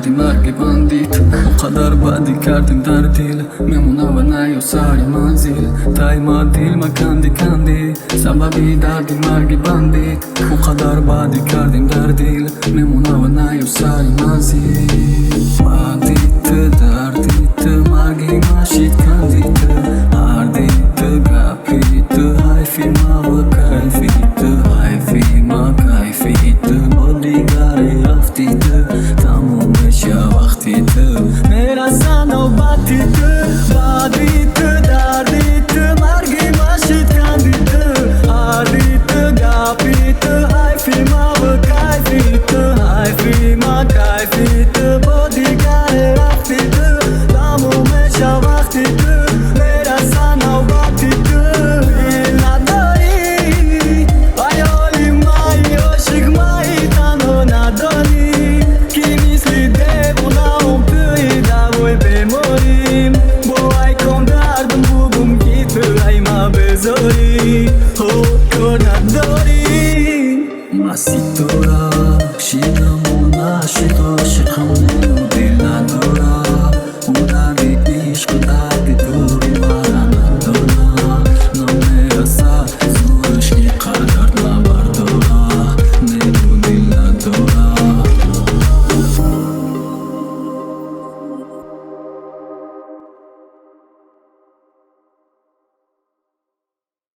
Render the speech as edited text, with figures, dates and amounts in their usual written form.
کردی مرگ بندیت قدر بدی کردیم در دل میمونه و نیو سری منزل تای ما دل ما کندی سببی دردی مرگ بندیت قدر بدی کردیم در دل میمونه و نیو سری منزل بدیت دردیت مرگی ماشید کندیت هردیت گپیت حیفی ما و کیفیت حیفی ما کیفیت با دیگری رفتیت تمومش وقتیت میرسه نوبتیت بدیت دردیت مرگی ماشید کندیت هردیت گپیت حیفی ما و کیفیت حیفی ما کیفیت با دیگری رفتیت تمومش وقتیت میرسه نوبتیت مستی تو را شیدم و نشید عاشقم و دل ندارم او دردی عشق و دردی دوری مرا ندارم نمیرسه زورش که قدر نبردارم نیرو دل ندارم